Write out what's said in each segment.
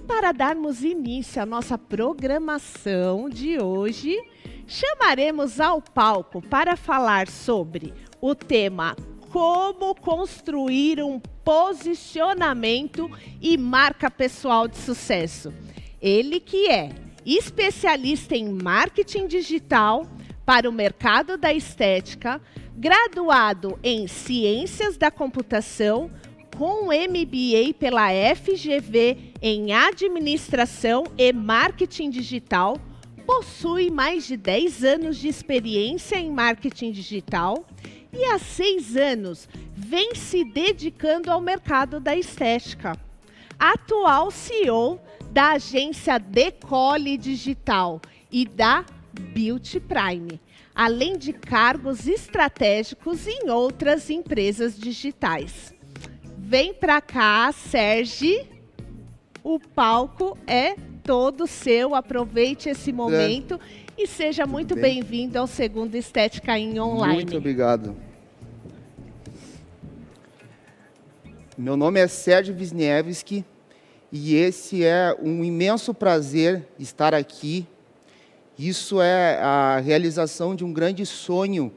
para darmos início à nossa programação de hoje, chamaremos ao palco para falar sobre o tema Como construir um posicionamento e marca pessoal de sucesso. Ele que é especialista em marketing digital para o mercado da estética, graduado em Ciências da Computação, com MBA pela FGV em Administração e Marketing Digital, possui mais de 10 anos de experiência em marketing digital e há 6 anos vem se dedicando ao mercado da estética. Atual CEO da agência Decole Digital e da Beauty Prime, além de cargos estratégicos em outras empresas digitais. Vem pra cá, Sérgio. O palco é todo seu. Aproveite esse momento e seja muito bem-vindo ao segundo Estética em Online. Muito obrigado. Meu nome é Sérgio Wisniewski e esse é um imenso prazer estar aqui. Isso é a realização de um grande sonho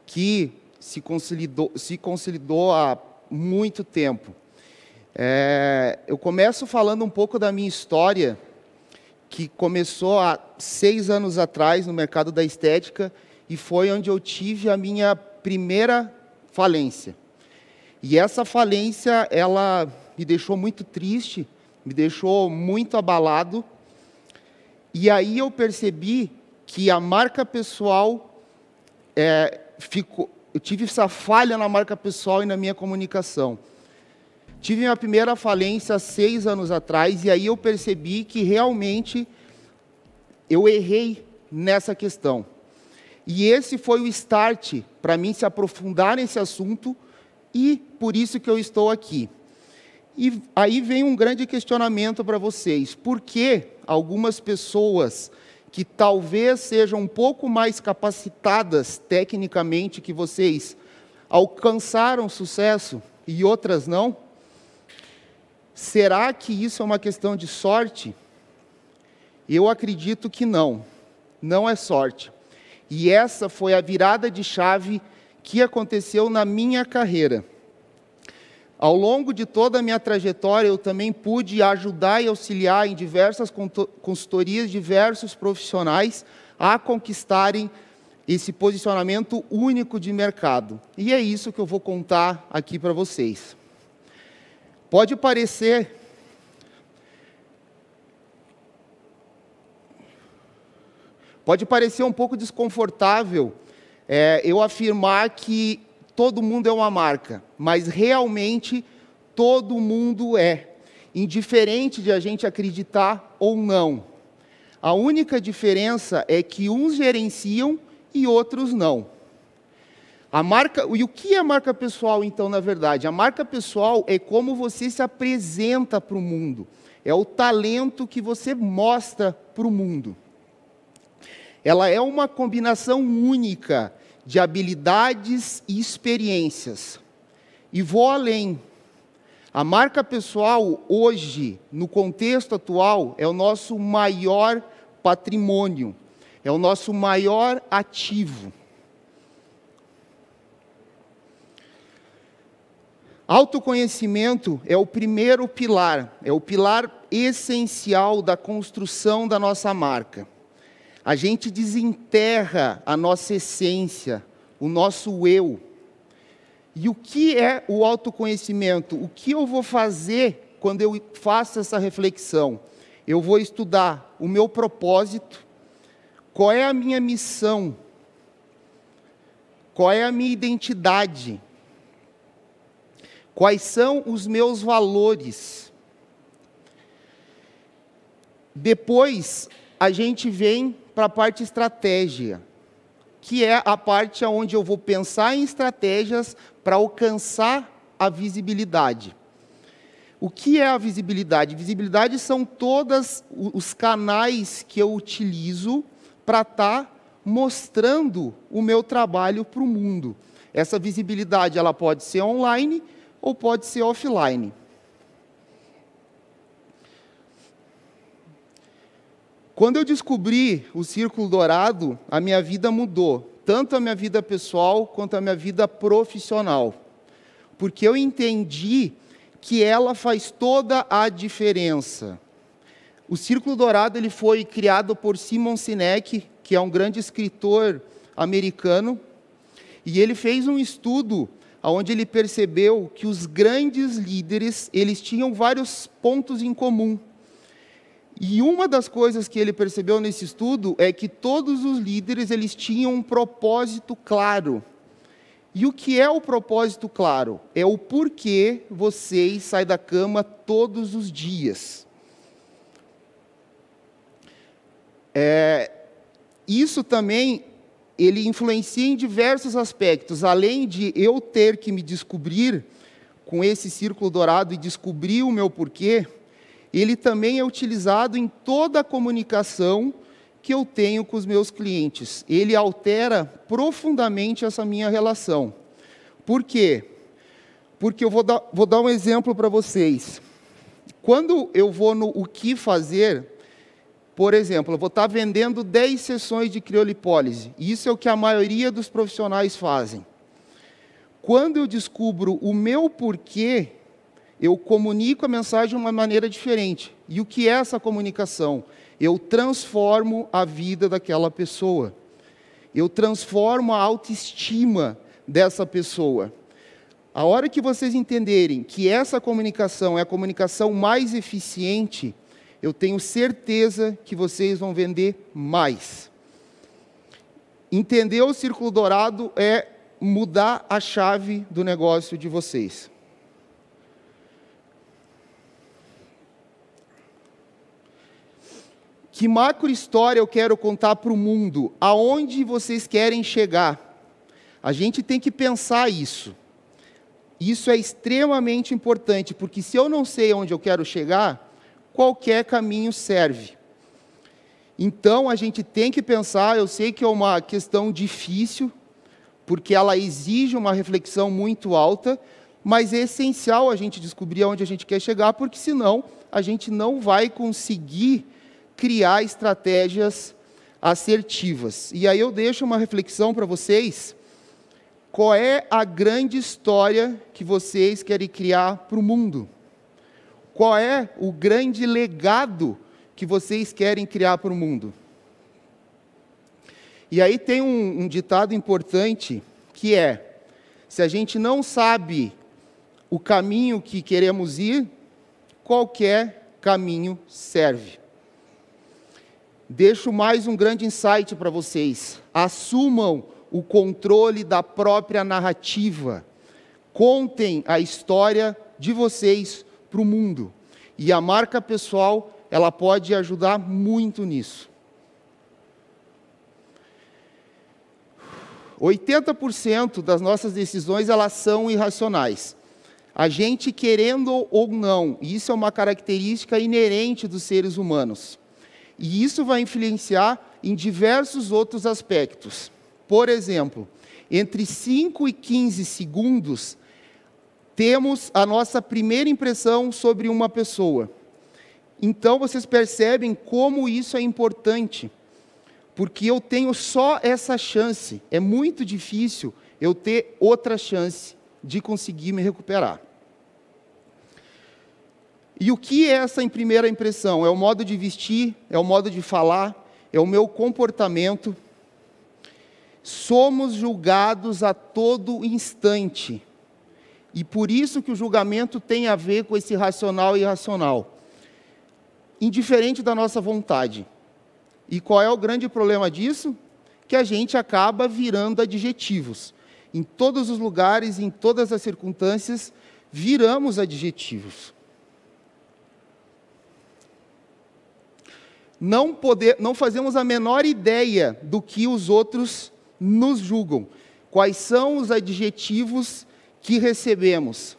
que se consolidou há muito tempo. Eu começo falando um pouco da minha história, que começou há 6 anos atrás no mercado da estética e foi onde eu tive a minha primeira falência. E essa falência, ela me deixou muito triste, me deixou muito abalado. E aí eu percebi que a marca pessoal eu tive essa falha na marca pessoal e na minha comunicação. Tive minha primeira falência há 6 anos atrás e aí eu percebi que realmente eu errei nessa questão. E esse foi o start para mim se aprofundar nesse assunto e por isso que eu estou aqui. E aí vem um grande questionamento para vocês. Por que algumas pessoas que talvez sejam um pouco mais capacitadas tecnicamente que vocês alcançaram sucesso e outras não? Será que isso é uma questão de sorte? Eu acredito que não. Não é sorte. E essa foi a virada de chave que aconteceu na minha carreira. Ao longo de toda a minha trajetória, eu também pude ajudar e auxiliar em diversas consultorias, diversos profissionais a conquistarem esse posicionamento único de mercado. E é isso que eu vou contar aqui para vocês. Pode parecer um pouco desconfortável eu afirmar que todo mundo é uma marca, mas realmente todo mundo é, indiferente de a gente acreditar ou não. A única diferença é que uns gerenciam e outros não. E o que é marca pessoal, então, na verdade? A marca pessoal é como você se apresenta para o mundo. É o talento que você mostra para o mundo. Ela é uma combinação única de habilidades e experiências. E vou além. A marca pessoal, hoje, no contexto atual, é o nosso maior patrimônio, é o nosso maior ativo. Autoconhecimento é o primeiro pilar, é o pilar essencial da construção da nossa marca. A gente desenterra a nossa essência, o nosso eu. E o que é o autoconhecimento? O que eu vou fazer quando eu faço essa reflexão? Eu vou estudar o meu propósito, qual é a minha missão, qual é a minha identidade, quais são os meus valores. Depois, a gente vem para a parte estratégia, que é a parte onde eu vou pensar em estratégias para alcançar a visibilidade. O que é a visibilidade? Visibilidade são todos os canais que eu utilizo para estar mostrando o meu trabalho para o mundo. Essa visibilidade ela pode ser online ou pode ser offline. Quando eu descobri o Círculo Dourado, a minha vida mudou, tanto a minha vida pessoal quanto a minha vida profissional, porque eu entendi que ela faz toda a diferença. O Círculo Dourado ele foi criado por Simon Sinek, que é um grande escritor americano, e ele fez um estudo onde ele percebeu que os grandes líderes eles tinham vários pontos em comum. E uma das coisas que ele percebeu nesse estudo é que todos os líderes eles tinham um propósito claro. E o que é o propósito claro? É o porquê vocês saem da cama todos os dias. Isso também ele influencia em diversos aspectos. Além de eu ter que me descobrir com esse Círculo Dourado e descobrir o meu porquê, ele também é utilizado em toda a comunicação que eu tenho com os meus clientes. Ele altera profundamente essa minha relação. Por quê? Porque eu vou dar um exemplo para vocês. Quando eu vou no o que fazer, por exemplo, eu vou estar vendendo 10 sessões de criolipólise. Isso é o que a maioria dos profissionais fazem. Quando eu descubro o meu porquê, eu comunico a mensagem de uma maneira diferente. E o que é essa comunicação? Eu transformo a vida daquela pessoa. Eu transformo a autoestima dessa pessoa. A hora que vocês entenderem que essa comunicação é a comunicação mais eficiente, eu tenho certeza que vocês vão vender mais. Entender o Círculo Dourado é mudar a chave do negócio de vocês. Que macro história eu quero contar para o mundo? Aonde vocês querem chegar? A gente tem que pensar isso. Isso é extremamente importante, porque se eu não sei onde eu quero chegar, qualquer caminho serve. Então, a gente tem que pensar, eu sei que é uma questão difícil, porque ela exige uma reflexão muito alta, mas é essencial a gente descobrir onde a gente quer chegar, porque senão a gente não vai conseguir criar estratégias assertivas. E aí eu deixo uma reflexão para vocês. Qual é a grande história que vocês querem criar para o mundo? Qual é o grande legado que vocês querem criar para o mundo? E aí tem um ditado importante, que é, se a gente não sabe o caminho que queremos ir, qualquer caminho serve. Deixo mais um grande insight para vocês. Assumam o controle da própria narrativa. Contem a história de vocês para o mundo. E a marca pessoal, ela pode ajudar muito nisso. 80% das nossas decisões, elas são irracionais. A gente querendo ou não, isso é uma característica inerente dos seres humanos. E isso vai influenciar em diversos outros aspectos. Por exemplo, entre 5 e 15 segundos, temos a nossa primeira impressão sobre uma pessoa. Então, vocês percebem como isso é importante. Porque eu tenho só essa chance. É muito difícil eu ter outra chance de conseguir me recuperar. E o que é essa primeira impressão? É o modo de vestir, é o modo de falar, é o meu comportamento. Somos julgados a todo instante. E por isso que o julgamento tem a ver com esse racional e irracional. Indiferente da nossa vontade. E qual é o grande problema disso? Que a gente acaba virando adjetivos. Em todos os lugares, em todas as circunstâncias, viramos adjetivos. Não fazemos a menor ideia do que os outros nos julgam. Quais são os adjetivos que recebemos?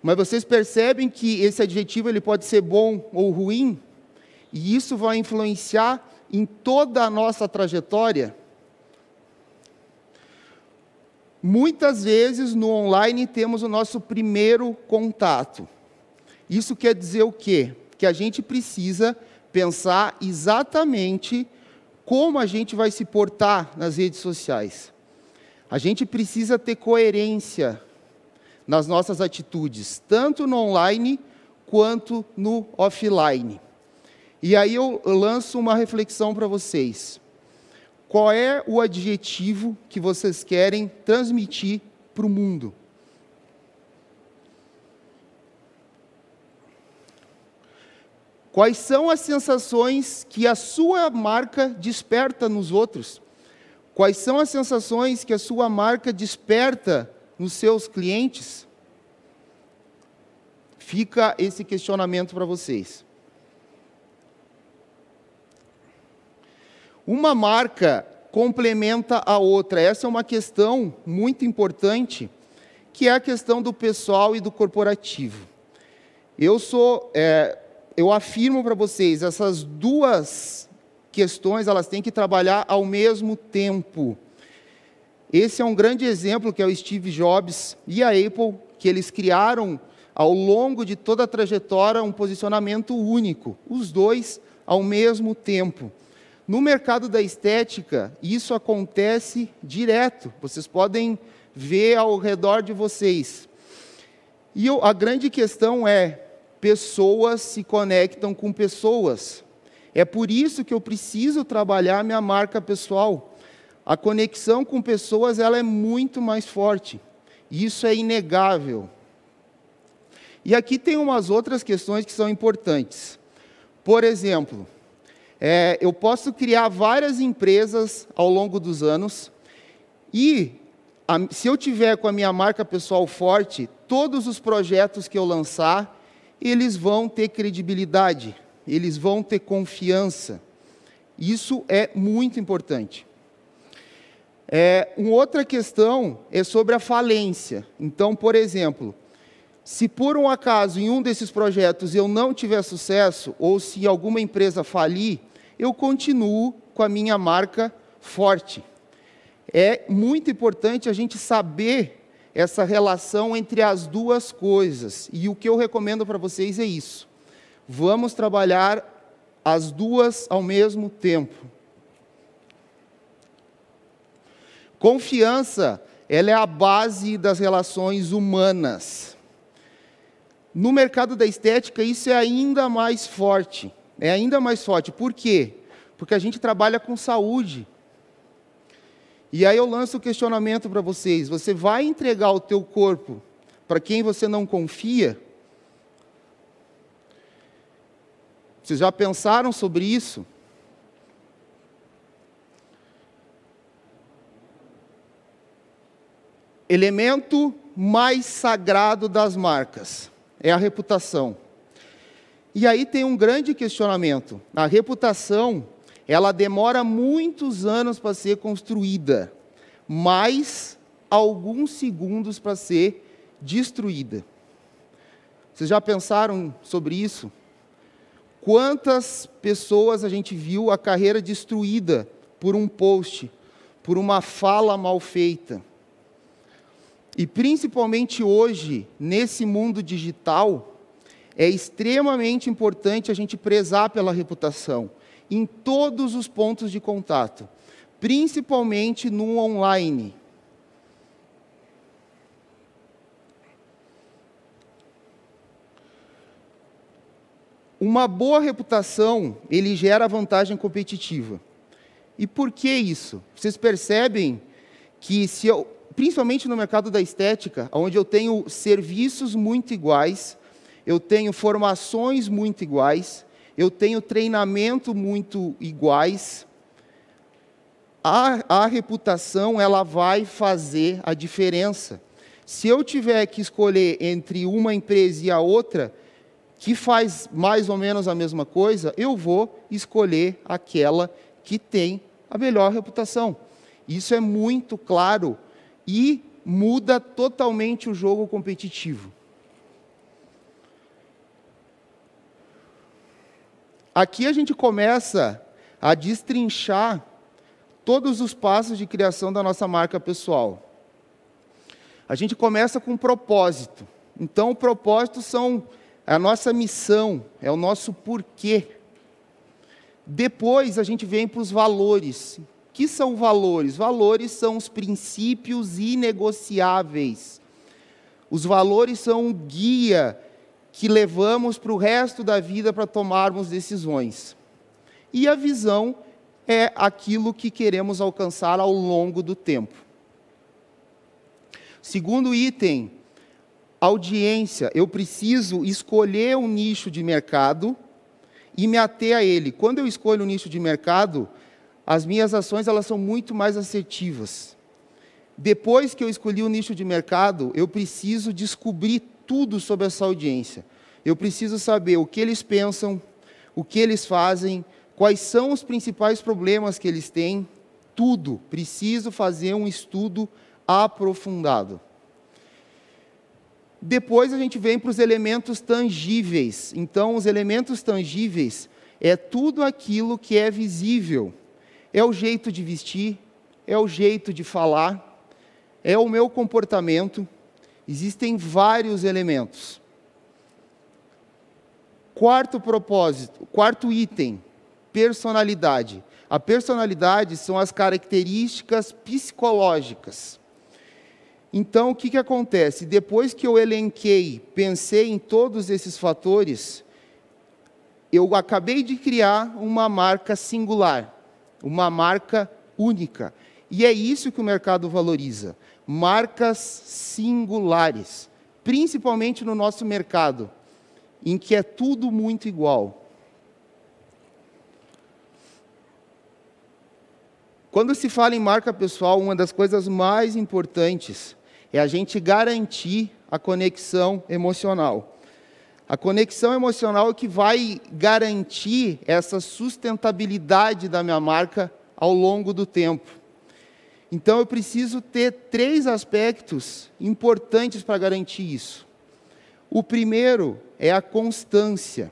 Mas vocês percebem que esse adjetivo ele pode ser bom ou ruim? E isso vai influenciar em toda a nossa trajetória? Muitas vezes no online temos o nosso primeiro contato. Isso quer dizer o quê? Que a gente precisa pensar exatamente como a gente vai se portar nas redes sociais. A gente precisa ter coerência nas nossas atitudes, tanto no online quanto no offline. E aí eu lanço uma reflexão para vocês. Qual é o adjetivo que vocês querem transmitir para o mundo? Quais são as sensações que a sua marca desperta nos outros? Quais são as sensações que a sua marca desperta nos seus clientes? Fica esse questionamento para vocês. Uma marca complementa a outra. Essa é uma questão muito importante, que é a questão do pessoal e do corporativo. Eu afirmo para vocês, essas duas questões, elas têm que trabalhar ao mesmo tempo. Esse é um grande exemplo, que é o Steve Jobs e a Apple, que eles criaram, ao longo de toda a trajetória, um posicionamento único, os dois ao mesmo tempo. No mercado da estética, isso acontece direto, vocês podem ver ao redor de vocês. E a grande questão é, pessoas se conectam com pessoas. É por isso que eu preciso trabalhar minha marca pessoal. A conexão com pessoas, ela é muito mais forte. Isso é inegável. E aqui tem umas outras questões que são importantes. Por exemplo, eu posso criar várias empresas ao longo dos anos e, se eu tiver com a minha marca pessoal forte, todos os projetos que eu lançar, eles vão ter credibilidade, eles vão ter confiança. Isso é muito importante. Uma outra questão é sobre a falência. Então, por exemplo, se por um acaso em um desses projetos eu não tiver sucesso, ou se alguma empresa falir, eu continuo com a minha marca forte. É muito importante a gente saber essa relação entre as duas coisas. E o que eu recomendo para vocês é isso. Vamos trabalhar as duas ao mesmo tempo. Confiança, ela é a base das relações humanas. No mercado da estética, isso é ainda mais forte. É ainda mais forte. Por quê? Porque a gente trabalha com saúde. E aí eu lanço o questionamento para vocês. Você vai entregar o teu corpo para quem você não confia? Vocês já pensaram sobre isso? Elemento mais sagrado das marcas é a reputação. E aí tem um grande questionamento. A reputação, ela demora muitos anos para ser construída, mais alguns segundos para ser destruída. Vocês já pensaram sobre isso? Quantas pessoas a gente viu a carreira destruída por um post, por uma fala mal feita? E principalmente hoje, nesse mundo digital, é extremamente importante a gente prezar pela reputação, em todos os pontos de contato, principalmente no online. Uma boa reputação, ele gera vantagem competitiva. E por que isso? Vocês percebem que, principalmente no mercado da estética, onde eu tenho serviços muito iguais, eu tenho formações muito iguais, eu tenho treinamento muito iguais, a reputação, ela vai fazer a diferença. Se eu tiver que escolher entre uma empresa e a outra, que faz mais ou menos a mesma coisa, eu vou escolher aquela que tem a melhor reputação. Isso é muito claro e muda totalmente o jogo competitivo. Aqui a gente começa a destrinchar todos os passos de criação da nossa marca pessoal. A gente começa com propósito. Então, o propósito é a nossa missão, é o nosso porquê. Depois a gente vem para os valores. O que são valores? Valores são os princípios inegociáveis. Os valores são um guia que levamos para o resto da vida para tomarmos decisões. E a visão é aquilo que queremos alcançar ao longo do tempo. Segundo item, audiência. Eu preciso escolher um nicho de mercado e me ater a ele. Quando eu escolho um nicho de mercado, as minhas ações elas são muito mais assertivas. Depois que eu escolhi o nicho de mercado, eu preciso descobrir tudo sobre essa audiência. Eu preciso saber o que eles pensam, o que eles fazem, quais são os principais problemas que eles têm, tudo. Preciso fazer um estudo aprofundado. Depois a gente vem para os elementos tangíveis. Então, os elementos tangíveis é tudo aquilo que é visível. É o jeito de vestir, é o jeito de falar, é o meu comportamento. Existem vários elementos. Quarto item, personalidade. A personalidade são as características psicológicas. Então, o que acontece? Depois que eu elenquei, pensei em todos esses fatores, eu acabei de criar uma marca singular, uma marca única. E é isso que o mercado valoriza, marcas singulares, principalmente no nosso mercado, em que é tudo muito igual. Quando se fala em marca pessoal, uma das coisas mais importantes é a gente garantir a conexão emocional. A conexão emocional é que vai garantir essa sustentabilidade da minha marca ao longo do tempo. Então, eu preciso ter 3 aspectos importantes para garantir isso. O primeiro é a constância.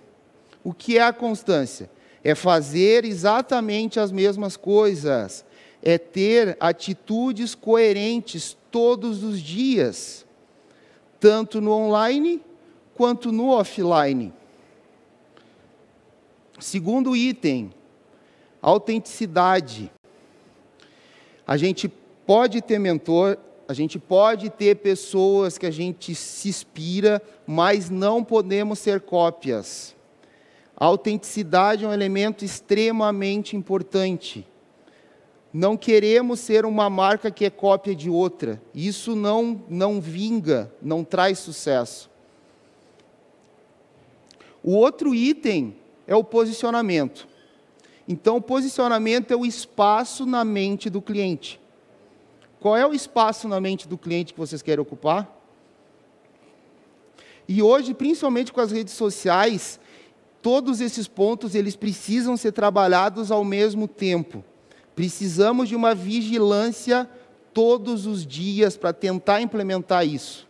O que é a constância? É fazer exatamente as mesmas coisas. É ter atitudes coerentes todos os dias, tanto no online quanto no offline. Segundo item, autenticidade. A gente pode ter mentor, a gente pode ter pessoas que a gente se inspira, mas não podemos ser cópias. A autenticidade é um elemento extremamente importante. Não queremos ser uma marca que é cópia de outra. Isso não vinga, não traz sucesso. O outro item é o posicionamento. Então, o posicionamento é o espaço na mente do cliente. Qual é o espaço na mente do cliente que vocês querem ocupar? E hoje, principalmente com as redes sociais, todos esses pontos eles precisam ser trabalhados ao mesmo tempo. Precisamos de uma vigilância todos os dias para tentar implementar isso.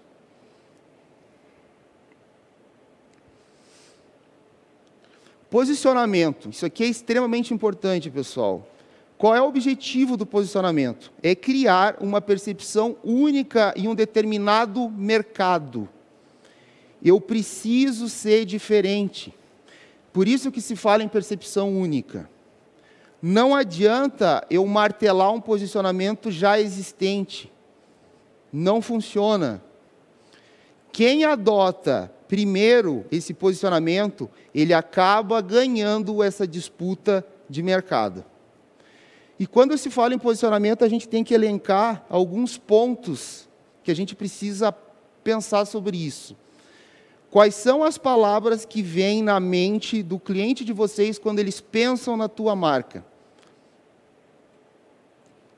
Posicionamento. Isso aqui é extremamente importante, pessoal. Qual é o objetivo do posicionamento? É criar uma percepção única em um determinado mercado. Eu preciso ser diferente. Por isso que se fala em percepção única. Não adianta eu martelar um posicionamento já existente. Não funciona. Quem adota primeiro esse posicionamento, ele acaba ganhando essa disputa de mercado. E quando se fala em posicionamento, a gente tem que elencar alguns pontos que a gente precisa pensar sobre isso. Quais são as palavras que vêm na mente do cliente de vocês quando eles pensam na tua marca?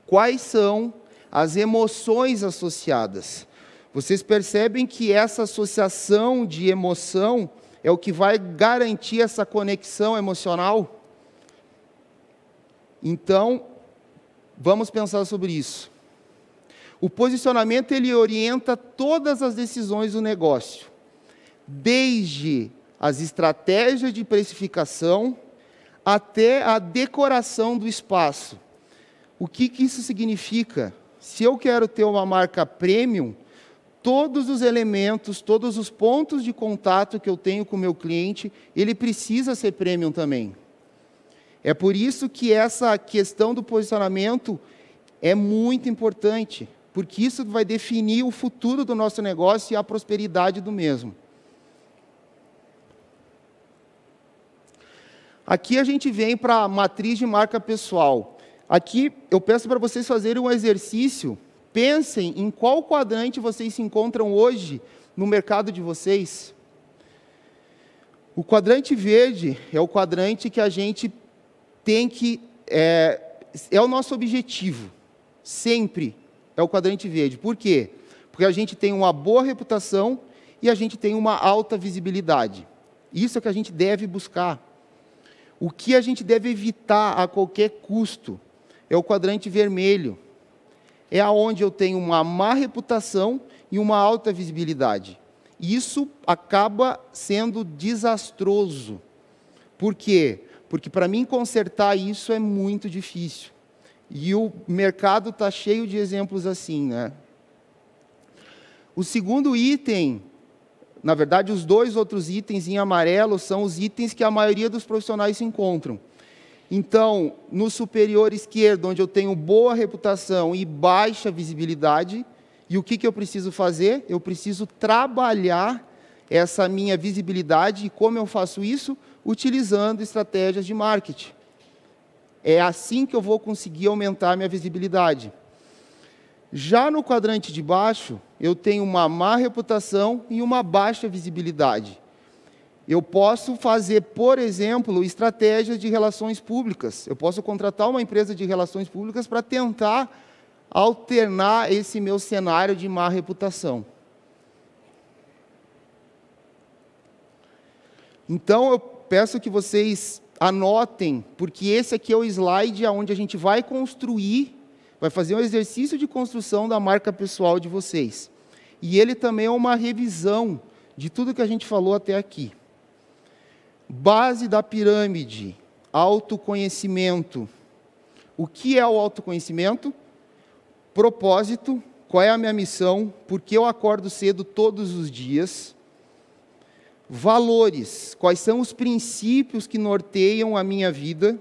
Quais são as emoções associadas? Vocês percebem que essa associação de emoção é o que vai garantir essa conexão emocional? Então, vamos pensar sobre isso. O posicionamento, ele orienta todas as decisões do negócio, desde as estratégias de precificação até a decoração do espaço. O que isso significa? Se eu quero ter uma marca premium, todos os elementos, todos os pontos de contato que eu tenho com o meu cliente, ele precisa ser premium também. É por isso que essa questão do posicionamento é muito importante, porque isso vai definir o futuro do nosso negócio e a prosperidade do mesmo. Aqui a gente vem para a matriz de marca pessoal. Aqui eu peço para vocês fazerem um exercício. Pensem em qual quadrante vocês se encontram hoje no mercado de vocês. O quadrante verde é o quadrante que a gente tem que... é o nosso objetivo. Sempre é o quadrante verde. Por quê? Porque a gente tem uma boa reputação e a gente tem uma alta visibilidade. Isso é o que a gente deve buscar. O que a gente deve evitar a qualquer custo é o quadrante vermelho. É aonde eu tenho uma má reputação e uma alta visibilidade. Isso acaba sendo desastroso. Por quê? Porque para mim consertar isso é muito difícil. E o mercado está cheio de exemplos assim, né? O segundo item, na verdade, os dois outros itens em amarelo são os itens que a maioria dos profissionais se encontram. Então, no superior esquerdo, onde eu tenho boa reputação e baixa visibilidade, e o que eu preciso fazer? Eu preciso trabalhar essa minha visibilidade. E como eu faço isso? Utilizando estratégias de marketing. É assim que eu vou conseguir aumentar a minha visibilidade. Já no quadrante de baixo, eu tenho uma má reputação e uma baixa visibilidade. Eu posso fazer, por exemplo, estratégias de relações públicas. Eu posso contratar uma empresa de relações públicas para tentar alternar esse meu cenário de má reputação. Então, eu peço que vocês anotem, porque esse aqui é o slide onde a gente vai construir, vai fazer um exercício de construção da marca pessoal de vocês. E ele também é uma revisão de tudo que a gente falou até aqui. Base da pirâmide, autoconhecimento. O que é o autoconhecimento? Propósito, qual é a minha missão, por que eu acordo cedo todos os dias. Valores, quais são os princípios que norteiam a minha vida.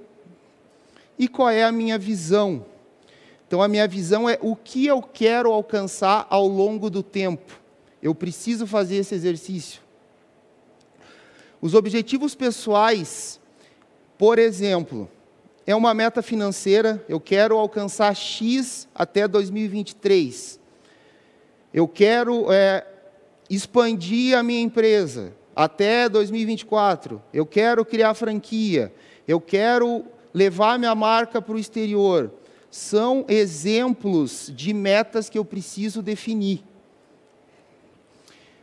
E qual é a minha visão. Então, a minha visão é o que eu quero alcançar ao longo do tempo. Eu preciso fazer esse exercício. Os objetivos pessoais, por exemplo, é uma meta financeira, eu quero alcançar X até 2023. Eu quero expandir a minha empresa até 2024. Eu quero criar franquia. Eu quero levar minha marca para o exterior. São exemplos de metas que eu preciso definir.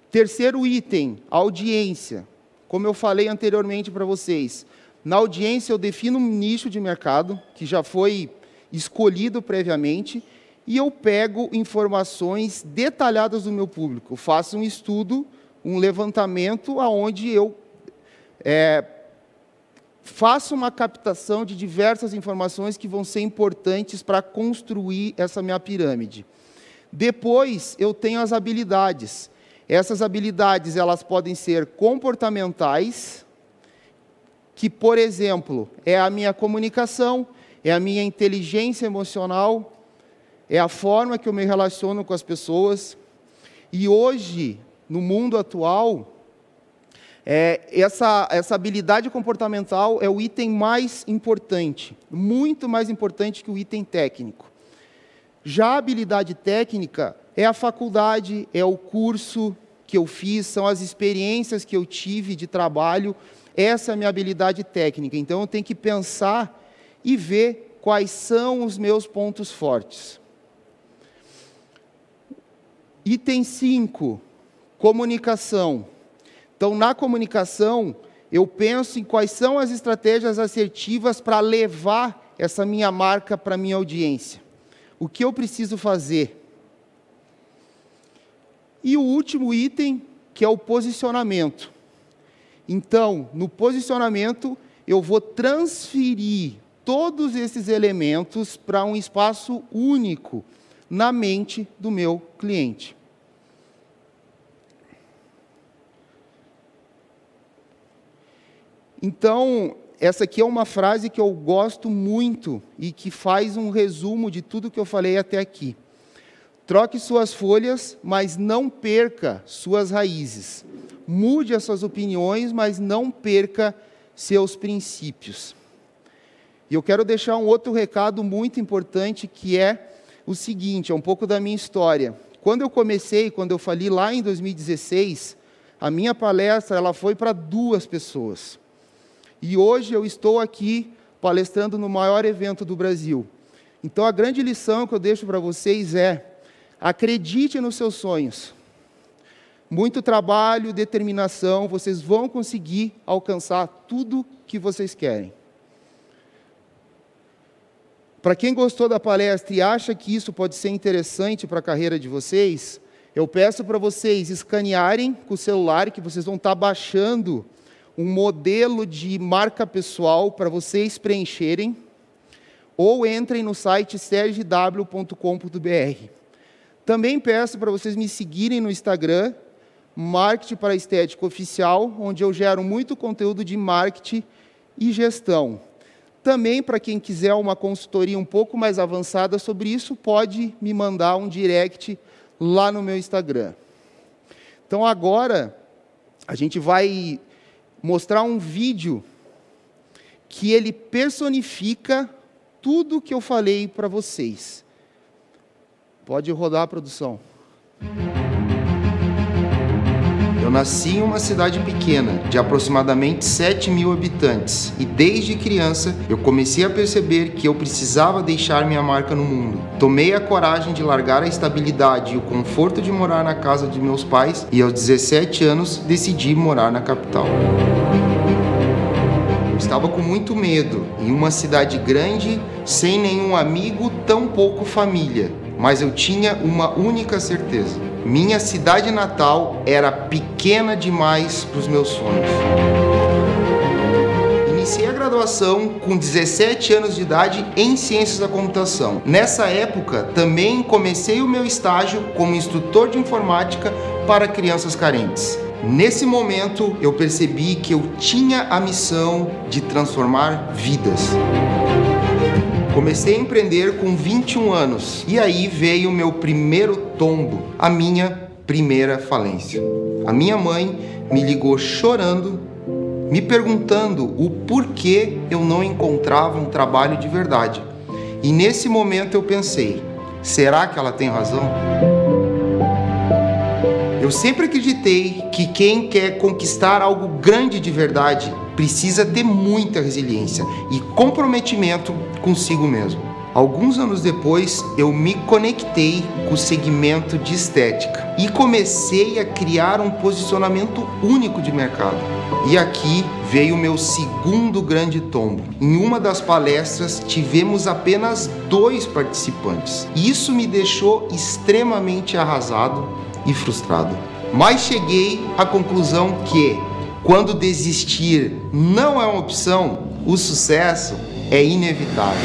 Terceiro item, audiência. Como eu falei anteriormente para vocês, na audiência eu defino um nicho de mercado, que já foi escolhido previamente, e eu pego informações detalhadas do meu público. Eu faço um estudo, um levantamento, onde eu faço uma captação de diversas informações que vão ser importantes para construir essa minha pirâmide. Depois, eu tenho as habilidades. Essas habilidades, elas podem ser comportamentais, que, por exemplo, é a minha comunicação, é a minha inteligência emocional, é a forma que eu me relaciono com as pessoas. E hoje, no mundo atual, essa habilidade comportamental é o item mais importante, muito mais importante que o item técnico. Já a habilidade técnica é a faculdade, é o curso que eu fiz, são as experiências que eu tive de trabalho. Essa é a minha habilidade técnica. Então, eu tenho que pensar e ver quais são os meus pontos fortes. Item 5, comunicação. Então, na comunicação, eu penso em quais são as estratégias assertivas para levar essa minha marca para a minha audiência. O que eu preciso fazer? E o último item, que é o posicionamento. Então, no posicionamento, eu vou transferir todos esses elementos para um espaço único na mente do meu cliente. Então, essa aqui é uma frase que eu gosto muito e que faz um resumo de tudo que eu falei até aqui. Troque suas folhas, mas não perca suas raízes. Mude as suas opiniões, mas não perca seus princípios. E eu quero deixar um outro recado muito importante, que é o seguinte, é um pouco da minha história. Quando eu falei lá em 2016, a minha palestra ela foi para 2 pessoas. E hoje eu estou aqui palestrando no maior evento do Brasil. Então a grande lição que eu deixo para vocês é: acredite nos seus sonhos. Muito trabalho, determinação, vocês vão conseguir alcançar tudo que vocês querem. Para quem gostou da palestra e acha que isso pode ser interessante para a carreira de vocês, eu peço para vocês escanearem com o celular, que vocês vão estar baixando um modelo de marca pessoal para vocês preencherem, ou entrem no site sergew.com.br. Também peço para vocês me seguirem no Instagram, Marketing para Estética Oficial, onde eu gero muito conteúdo de marketing e gestão. Também, para quem quiser uma consultoria um pouco mais avançada sobre isso, pode me mandar um direct lá no meu Instagram. Então, agora, a gente vai mostrar um vídeo que ele personifica tudo que eu falei para vocês. Pode rodar a produção. Eu nasci em uma cidade pequena, de aproximadamente 7.000 habitantes, e desde criança eu comecei a perceber que eu precisava deixar minha marca no mundo. Tomei a coragem de largar a estabilidade e o conforto de morar na casa de meus pais, e aos 17 anos decidi morar na capital. Eu estava com muito medo, em uma cidade grande, sem nenhum amigo, tampouco família. Mas eu tinha uma única certeza: minha cidade natal era pequena demais para os meus sonhos. Iniciei a graduação com 17 anos de idade em Ciências da Computação. Nessa época, também comecei o meu estágio como instrutor de informática para crianças carentes. Nesse momento, eu percebi que eu tinha a missão de transformar vidas. Comecei a empreender com 21 anos, e aí veio o meu primeiro tombo, a minha primeira falência. A minha mãe me ligou chorando, me perguntando o porquê eu não encontrava um trabalho de verdade. E nesse momento eu pensei: será que ela tem razão? Eu sempre acreditei que quem quer conquistar algo grande de verdade precisa ter muita resiliência e comprometimento consigo mesmo. Alguns anos depois, eu me conectei com o segmento de estética e comecei a criar um posicionamento único de mercado. E aqui veio o meu segundo grande tombo. Em uma das palestras, tivemos apenas 2 participantes. Isso me deixou extremamente arrasado e frustrado. Mas cheguei à conclusão que, quando desistir não é uma opção, o sucesso é inevitável.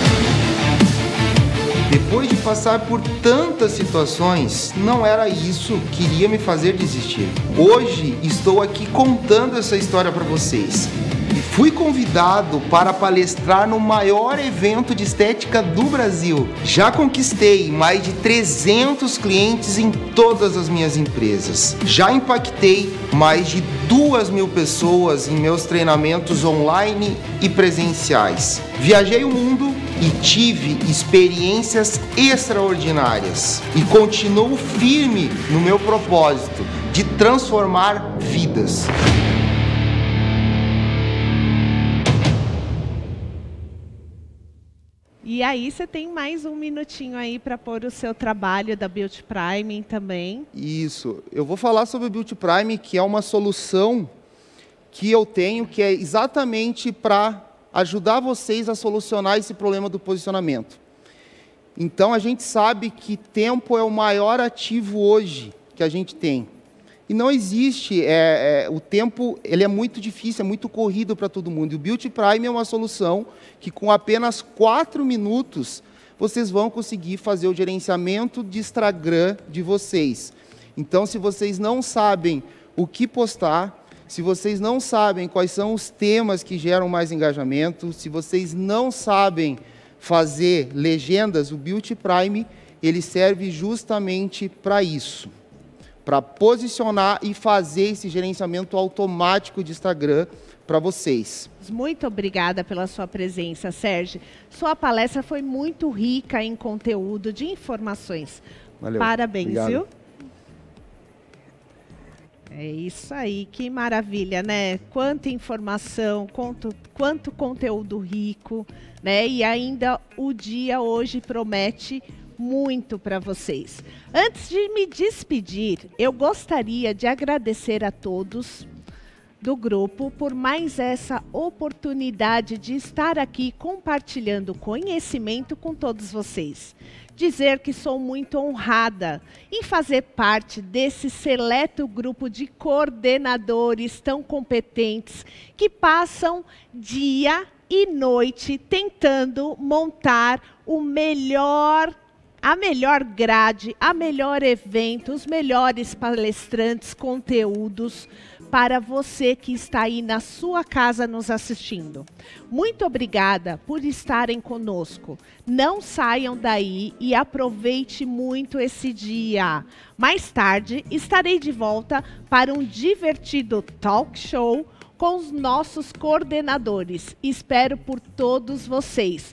Depois de passar por tantas situações, não era isso que iria me fazer desistir. Hoje estou aqui contando essa história para vocês. E fui convidado para palestrar no maior evento de estética do Brasil. Já conquistei mais de 300 clientes em todas as minhas empresas. Já impactei mais de 2.000 pessoas em meus treinamentos online e presenciais. Viajei o mundo e tive experiências extraordinárias. E continuo firme no meu propósito de transformar vidas. E aí você tem mais um minutinho aí para pôr o seu trabalho da Beauty Prime também. Isso. Eu vou falar sobre o Beauty Prime, que é uma solução que eu tenho, que é exatamente para ajudar vocês a solucionar esse problema do posicionamento. Então, a gente sabe que tempo é o maior ativo hoje que a gente tem. E não existe, o tempo ele é muito difícil, é muito corrido para todo mundo. E o Beauty Prime é uma solução que com apenas 4 minutos vocês vão conseguir fazer o gerenciamento de Instagram de vocês. Então, se vocês não sabem o que postar, se vocês não sabem quais são os temas que geram mais engajamento, se vocês não sabem fazer legendas, o Beauty Prime, ele serve justamente para isso, para posicionar e fazer esse gerenciamento automático de Instagram para vocês. Muito obrigada pela sua presença, Sérgio. Sua palestra foi muito rica em conteúdo de informações. Valeu. Parabéns, Obrigado. viu? É isso aí, que maravilha, né? Quanta informação, quanto conteúdo rico, né? E ainda o dia hoje promete muito para vocês. Antes de me despedir, eu gostaria de agradecer a todos do grupo por mais essa oportunidade de estar aqui compartilhando conhecimento com todos vocês. Dizer que sou muito honrada em fazer parte desse seleto grupo de coordenadores tão competentes que passam dia e noite tentando montar a melhor grade, a melhor evento, os melhores palestrantes, conteúdos para você que está aí na sua casa nos assistindo. Muito obrigada por estarem conosco. Não saiam daí e aproveite muito esse dia. Mais tarde estarei de volta para um divertido talk show com os nossos coordenadores. Espero por todos vocês.